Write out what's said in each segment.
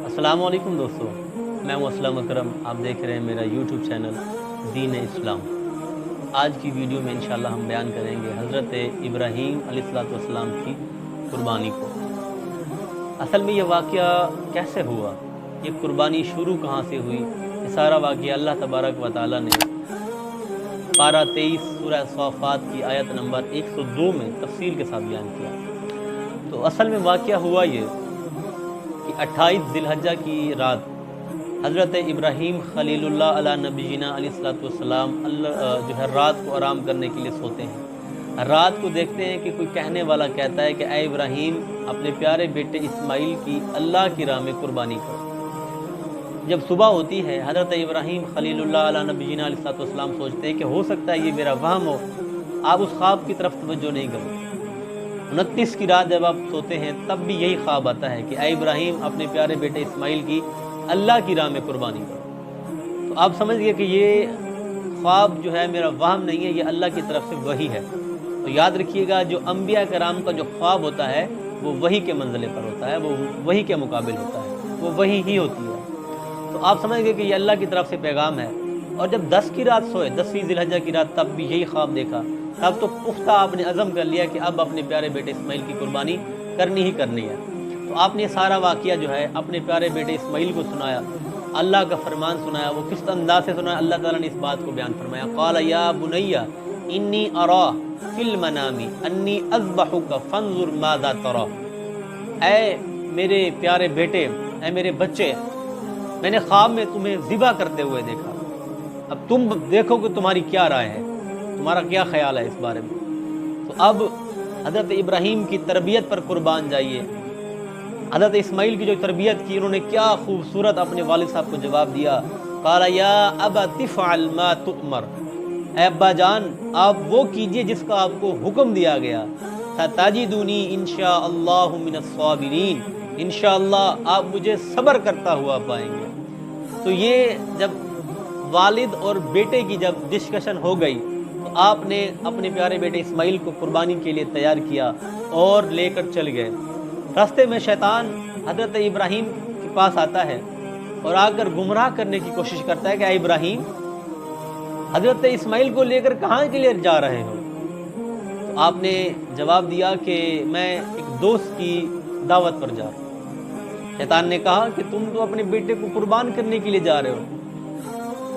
अस्सलाम वालेकुम दोस्तों, मैं हूं असलम अकरम। आप देख रहे हैं मेरा यूट्यूब चैनल दीन इस्लाम। आज की वीडियो में इंशाल्लाह हम बयान करेंगे हज़रत इब्राहीम अलैहिस्सलाम की कुर्बानी को। असल में ये वाक़या कैसे हुआ, ये कुर्बानी शुरू कहाँ से हुई, ये सारा वाक़या अल्लाह तबारक व तआला ने पारा 23 सूरह सौफ़ात की आयत नंबर 102 में तफसील के साथ बयान किया। तो असल में वाक़या हुआ ये कि 28 ज़िलहज्जा की रात हज़रत इब्राहीम खलीलुल्लाह अला नबीना अलैहिस्सलाम जो है रात को आराम करने के लिए सोते हैं। रात को देखते हैं कि कोई कहने वाला कहता है कि ऐ इब्राहीम, अपने प्यारे बेटे इस्माइल की अल्लाह की राह में कुर्बानी करो। जब सुबह होती है, हज़रत इब्राहीम खलीलुल्लाह अला नबीना अलैहिस्सलाम सोचते हैं कि हो सकता है ये मेरा वहम हो। आप उस ख्वाब की तरफ तवज्जो नहीं करो। 29 की रात जब आप सोते हैं तब भी यही ख्वाब आता है कि ऐ इब्राहीम, अपने प्यारे बेटे इस्माइल की अल्लाह की राह में कुर्बानी करो। तो आप समझ गए कि ये ख्वाब जो है मेरा वहम नहीं है, ये अल्लाह की तरफ से वही है। तो याद रखिएगा, जो अंबिया कराम का जो ख्वाब होता है वो वही के मंजिले पर होता है, वो वही के मुकाबिल होता है, वो वही ही होती है। तो आप समझ गए कि ये अल्लाह की तरफ से पैगाम है। और जब 10 की रात सोए, 10वीं ज़िलहज्जा की रात, तब भी यही ख्वाब देखा। तब तो पुख्ता आपने अज़म कर लिया कि अब अपने प्यारे बेटे इस्माइल की कुर्बानी करनी ही करनी है। तो आपने ये सारा वाक़या जो है अपने प्यारे बेटे इस्माइल को सुनाया, अल्लाह का फरमान सुनाया। वो किस अंदाज से सुनाया, अल्लाह ताला ने इस बात को बयान फरमाया, क़ाल या बुनैया इन्नी अरा फिल मनामी अन्नी अज़बहुका फंज़ुर माज़ा तरा। ऐ मेरे प्यारे बेटे, ऐ मेरे बच्चे, मैंने ख्वाब में तुम्हें ज़िबा करते हुए देखा। अब तुम देखो कि तुम्हारी क्या राय है, तुम्हारा क्या ख्याल है इस बारे में। तो अब हज़रत इब्राहीम की तरबियत पर कुर्बान जाइए। हज़रत इस्माइल की जो तरबियत की, उन्होंने क्या खूबसूरत अपने वालिद साहब को जवाब दिया। क़ाल या अबा तिफ़अल मा तुअमर, ऐ अब्बा जान, आप वो कीजिए जिसका आपको हुक्म दिया गया। सताजिदुनी इंशाअल्लाहु मिनस्साबिरीन, इंशाअल्लाह आप मुझे सब्र करता हुआ पाएंगे। तो ये जब वालिद और बेटे की जब डिस्कशन हो गई, तो आपने अपने प्यारे बेटे इस्माइल को कुर्बानी के लिए तैयार किया और लेकर चल गए। रास्ते में शैतान हज़रत इब्राहीम के पास आता है और आकर गुमराह करने की कोशिश करता है कि ऐ इब्राहीम, हज़रत इस्माइल को लेकर कहाँ के लिए जा रहे हो। तो आपने जवाब दिया कि मैं एक दोस्त की दावत पर जा रहा हूँ। शैतान ने कहा कि तुम तो अपने बेटे को कुर्बान करने के लिए जा रहे हो।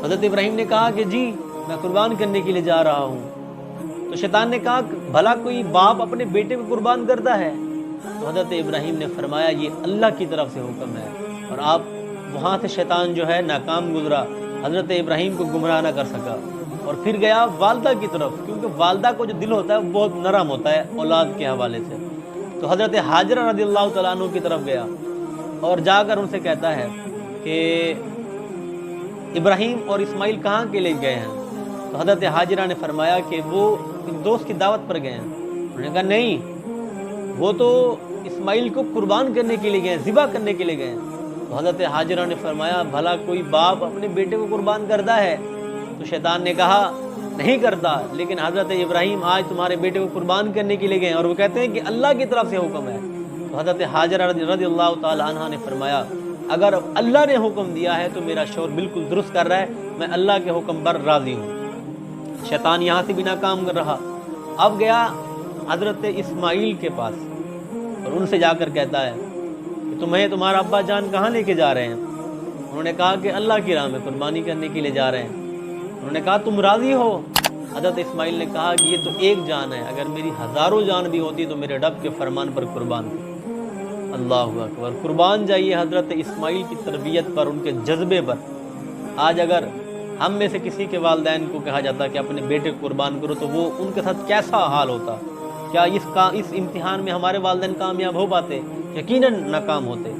हज़रत इब्राहीम ने कहा कि जी, मैं कुर्बान करने के लिए जा रहा हूँ। तो शैतान ने कहा, भला कोई बाप अपने बेटे को कुर्बान करता है? तो हज़रत इब्राहीम ने फरमाया, ये अल्लाह की तरफ से हुक्म है। और आप वहाँ से शैतान जो है नाकाम गुजरा, हज़रत इब्राहीम को गुमराह ना कर सका और फिर गया वालदा की तरफ, क्योंकि वालदा को जो दिल होता है वो बहुत नरम होता है औलाद के हवाले से। तो हज़रत हाजरा रज़ियल्लाहु तआला अन्हु की तरफ गया और जाकर उनसे कहता है कि इब्राहीम और इस्माइल कहाँ के लिए गए हैं। तो हज़रत हाजरा ने फरमाया कि वो एक दोस्त की दावत पर गए हैं। उन्होंने कहा नहीं, वो तो इस्माइल को कुर्बान करने के लिए गए हैं, ज़िबा करने के लिए गए हैं। तो हज़रत हाजरा ने फरमाया, भला कोई बाप अपने बेटे को कुर्बान करता है? तो शैतान ने कहा नहीं करता, लेकिन हज़रत इब्राहीम आज तुम्हारे बेटे को कुर्बान करने के लिए गए हैं और वो कहते हैं कि अल्लाह की तरफ से हुक्म है। तो हज़रत हाजरा रज़ियल्लाहु तआला अन्हा ने फरमाया, अगर अल्लाह ने हुक्म दिया है तो मेरा शौहर बिल्कुल दुरुस्त कर रहा है, मैं अल्लाह के हुक्म पर राज़ी हूँ। शैतान यहाँ से भी नाकाम कर रहा। अब गया हज़रत इस्माइल के पास और उनसे जाकर कहता है कि तुम्हें तुम्हारा अब्बा जान कहाँ लेके जा रहे हैं। उन्होंने कहा कि अल्लाह की राह में कुर्बानी करने के लिए जा रहे हैं। उन्होंने कहा तुम राज़ी हो? हज़रत इस्माइल ने कहा कि ये तो एक जान है, अगर मेरी हज़ारों जान भी होती तो मेरे रब के फरमान पर कुर्बान थी। अल्लाहु अकबर। कुर्बान जाइए हज़रत इस्माइल की तरबियत पर, उनके जज्बे पर। आज अगर हम में से किसी के वालिदैन को कहा जाता कि अपने बेटे को कुर्बान करो, तो वो उनके साथ कैसा हाल होता। क्या इस इम्तिहान में हमारे वालिदैन कामयाब हो पाते? यकीनन नाकाम होते।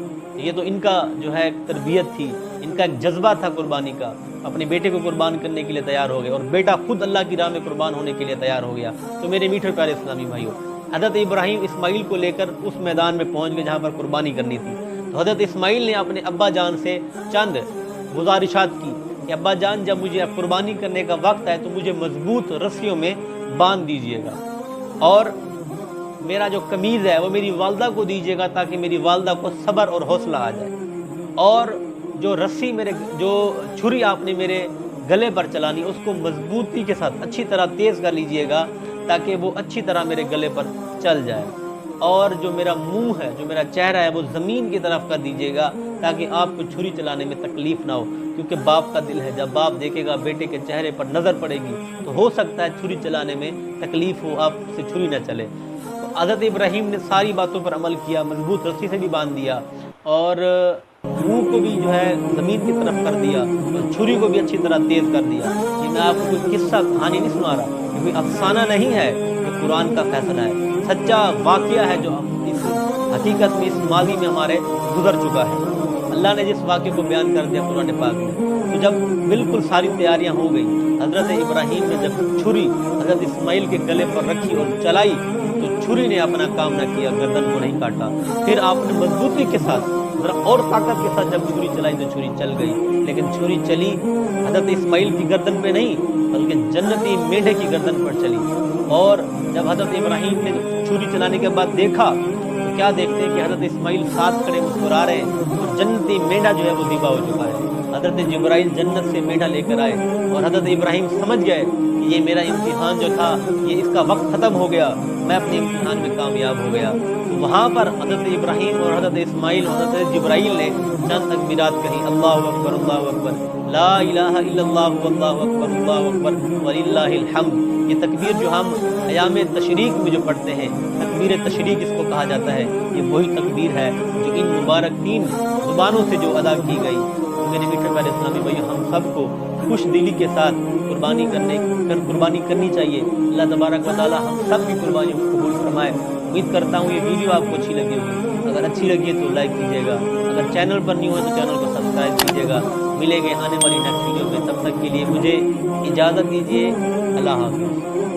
ये तो इनका जो है तरबियत थी, इनका एक जज्बा था कुर्बानी का। अपने बेटे को कुर्बान करने के लिए तैयार हो गए और बेटा खुद अल्लाह की राह में कुर्बान होने के लिए तैयार हो गया। तो मेरे मीठे प्यारे इस्लामी भाइयों, हज़रत इब्राहीम इस्माइल को लेकर उस मैदान में पहुँच गए जहाँ पर कुर्बानी करनी थी। तो हज़रत इस्माइल ने अपने अब्बा जान से चंद गुजारिशात की कि अब्बा जान, जब मुझे कुर्बानी करने का वक्त है तो मुझे मजबूत रस्सियों में बांध दीजिएगा और मेरा जो कमीज़ है वो मेरी वालदा को दीजिएगा, ताकि मेरी वालदा को सब्र और हौसला आ जाए। اور جو رस्सी जो छुरी आपने मेरे गले पर चलानी उसको मजबूती के साथ अच्छी तरह तेज़ कर लीजिएगा ताकि वो अच्छी तरह मेरे गले पर चल जाए। और जो मेरा मुंह है, जो मेरा चेहरा है, वो ज़मीन की तरफ कर दीजिएगा ताकि आपको छुरी चलाने में तकलीफ़ ना हो, क्योंकि बाप का दिल है, जब बाप देखेगा बेटे के चेहरे पर नज़र पड़ेगी तो हो सकता है छुरी चलाने में तकलीफ़ हो, आपसे छुरी ना चले। तो हज़रत इब्राहीम ने सारी बातों पर अमल किया, मजबूत रस्सी से भी बांध दिया और मुंह को भी जो है ज़मीन की तरफ कर दिया और छुरी को भी अच्छी तरह तेज़ कर दिया। ये मैं आपको कोई किस्सा कहानी नहीं सुना रहा, ये कोई अफसाना नहीं है, ये कुरान का फैसला है, सच्चा वाक़या है जो इस हकीकत में, इस माजी में हमारे गुजर चुका है। अल्लाह ने जिस वाक़े को बयान कर दिया कुरान पाक में, तो जब बिल्कुल सारी तैयारियां हो गई, हज़रत इब्राहीम ने जब छुरी हज़रत इस्माइल के गले पर रखी और चलाई तो छुरी ने अपना काम न किया, गर्दन को नहीं काटा। फिर आपने मजबूती के साथ और ताकत के साथ जब छुरी चलाई तो छुरी चल गई, लेकिन छुरी चली हज़रत इस्माइल की गर्दन पे नहीं बल्कि जन्नती मेंढे की गर्दन पर चली। और जब हज़रत इब्राहीम ने छुरी चलाने के बाद देखा तो क्या देखते हैं कि हज़रत इस्माइल साथ खड़े मुस्कुरा रहे हैं और जन्नती मेंढा जो है वो ज़िबा हो चुका है। हज़रत जिब्राइल जन्नत से मेंढा लेकर आए और हज़रत इब्राहीम समझ गए कि ये मेरा इम्तिहान जो था, ये इसका वक्त ख़त्म हो गया, मैं अपने इम्तिहान में कामयाब हो गया। तो वहाँ पर हज़रत इब्राहीम और हज़रत इस्माइल और हज़रत जिब्राइल ने चंद तकबीरात कही, अल्लाहु अकबर, अल्लाहु अकबर, ला इलाहा इल्लल्लाह, अल्लाहु अकबर, अल्लाहु अकबर, वलिल्लाहिल हम्द। ये तकबीर जो हम अयाम तशरीक में जो पढ़ते हैं, तकबीर तशरीक इसको कहा जाता है, ये वही तकबीर है जो इन मुबारक 3 ज़ुबानों से जो अदा की गई। तो मेरे मीठे प्यारे इस्लामी भाइयों, हम सबको खुश दिली के साथ कुर्बानी करनी चाहिए। अल्लाह तबारक व तआला हम सब की कुर्बानियों को कबूल फरमाए। उम्मीद करता हूँ ये वीडियो आपको अच्छी लगी होगी। अगर अच्छी लगी है तो लाइक कीजिएगा, अगर चैनल पर न्यू है तो चैनल को सब्सक्राइब कीजिएगा। मिलेंगे आने वाली नेक्स्ट वीडियो में, तब तक के लिए मुझे इजाज़त दीजिए। अल्लाह हाफ़िज़।